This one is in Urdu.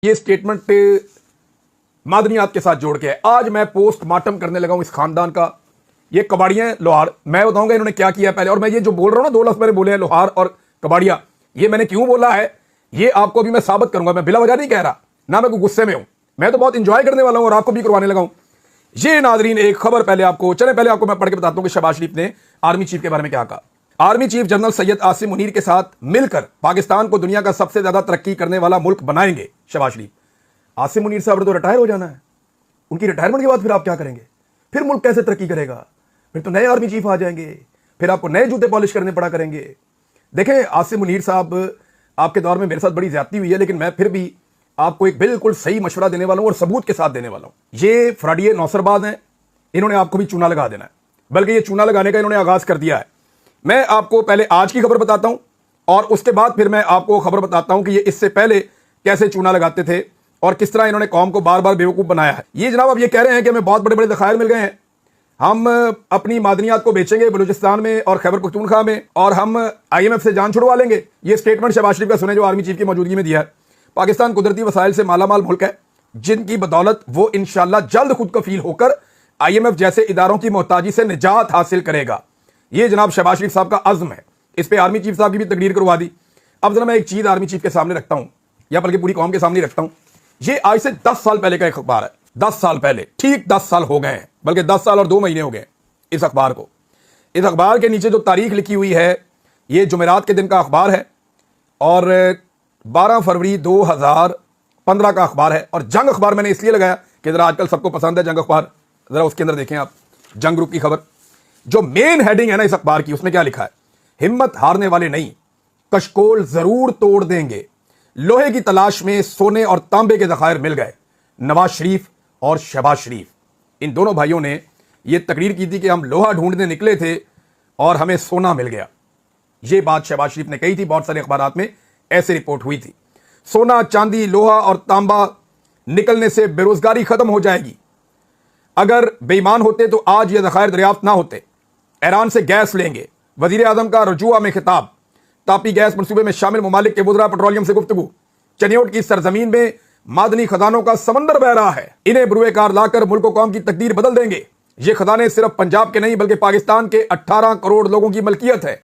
یہ سٹیٹمنٹ معدنیات کے ساتھ جوڑ کے ہے. آج میں پوسٹ مارٹم کرنے لگا ہوں اس خاندان کا. یہ کباڑیاں لوہار, میں بتاؤں گا انہوں نے کیا کیا پہلے. اور میں یہ جو بول رہا ہوں نا, دو لفظ میں نے بولے ہیں لوہار اور کباڑیا, یہ میں نے کیوں بولا ہے یہ آپ کو بھی میں ثابت کروں گا. میں بلا وجہ نہیں کہہ رہا, نہ میں کوئی غصے میں ہوں, میں تو بہت انجوائے کرنے والا ہوں اور آپ کو بھی کروانے لگا ہوں. یہ ناظرین ایک خبر پہلے آپ کو میں پڑھ کے بتاتا ہوں کہ شہباز شریف نے آرمی چیف کے بارے میں کیا کہا. Army chief general Syed Asim Munir کے ساتھ مل کر پاکستان کو دنیا کا سب سے زیادہ ترقی کرنے والا ملک بنائیں گے شہباز شریف. عاصم منیر صاحب نے تو ریٹائر ہو جانا ہے, ان کی ریٹائرمنٹ کے بعد پھر آپ کیا کریں گے؟ پھر ملک کیسے ترقی کرے گا؟ پھر تو نئے آرمی چیف آ جائیں گے, پھر آپ کو نئے جوتے پالش کرنے پڑا کریں گے. دیکھیں عاصم منیر صاحب, آپ کے دور میں میرے ساتھ بڑی زیادتی ہوئی ہے, لیکن میں پھر بھی آپ کو ایک بالکل صحیح مشورہ دینے والا ہوں اور ثبوت کے ساتھ دینے والا ہوں. یہ فراڈیے نوسر باز ہیں, انہوں نے آپ کو بھی چونا لگا دینا ہے, بلکہ یہ چونا لگانے کا انہوں نے آغاز کر دیا ہے. میں آپ کو پہلے آج کی خبر بتاتا ہوں اور اس کے بعد پھر میں آپ کو خبر بتاتا ہوں کہ یہ اس سے پہلے کیسے چونا لگاتے تھے اور کس طرح انہوں نے قوم کو بار بار بیوقوف بنایا ہے. یہ جناب اب یہ کہہ رہے ہیں کہ ہمیں بہت بڑے بڑے ذخائر مل گئے ہیں, ہم اپنی معدنیات کو بیچیں گے بلوچستان میں اور خیبر پختونخوا میں, اور ہم IMF سے جان چھڑوا لیں گے. یہ سٹیٹمنٹ شہباز شریف کا سنے جو آرمی چیف کی موجودگی میں دیا ہے. پاکستان قدرتی وسائل سے مالا مال ملک ہے جن کی بدولت وہ انشاءاللہ جلد خود کفیل ہو کر IMF جیسے اداروں کی محتاجی سے نجات حاصل کرے گا. یہ جناب شہباز شریف صاحب کا عزم ہے. اس پہ آرمی چیف صاحب کی بھی تقریر کروا دی. اب ذرا میں ایک چیز آرمی چیف کے سامنے رکھتا ہوں, یا بلکہ پوری قوم کے سامنے رکھتا ہوں. یہ آج سے 10 سال پہلے کا ایک اخبار ہے. 10 سال پہلے, ٹھیک 10 سال ہو گئے ہیں, بلکہ 10 سال اور 2 مہینے ہو گئے اس اخبار کو. اس اخبار کے نیچے جو تاریخ لکھی ہوئی ہے, یہ جمعرات کے دن کا اخبار ہے اور 12 فروری 2015 کا اخبار ہے. اور جنگ اخبار میں نے اس لیے لگایا کہ ذرا آج کل سب کو پسند ہے جنگ اخبار. ذرا اس کے اندر دیکھیں آپ, جنگ گروپ کی خبر جو مین ہیڈنگ ہے نا اس اخبار کی, اس میں کیا لکھا ہے؟ ہمت ہارنے والے نہیں, کشکول ضرور توڑ دیں گے. لوہے کی تلاش میں سونے اور تانبے کے ذخائر مل گئے. نواز شریف اور شہباز شریف, ان دونوں بھائیوں نے یہ تقریر کی تھی کہ ہم لوہا ڈھونڈنے نکلے تھے اور ہمیں سونا مل گیا. یہ بات شہباز شریف نے کہی تھی, بہت سارے اخبارات میں ایسے رپورٹ ہوئی تھی. سونا, چاندی, لوہا اور تانبا نکلنے سے بے روزگاری ختم ہو جائے گی. اگر بے ایمان ہوتے تو آج یہ ذخائر دریافت نہ ہوتے. ایران سے گیس لیں گے. وزیر اعظم کا رجوع میں خطاب. تاپی گیس منصوبے میں شامل ممالک کے وزراء پیٹرولیم سے گفتگو. چنیوٹ کی سرزمین میں معدنی خزانوں کا سمندر بہ رہا ہے, انہیں بروئے کار لا کر ملک و قوم کی تقدیر بدل دیں گے. یہ خزانے صرف پنجاب کے نہیں بلکہ پاکستان کے 18 کروڑ لوگوں کی ملکیت ہے.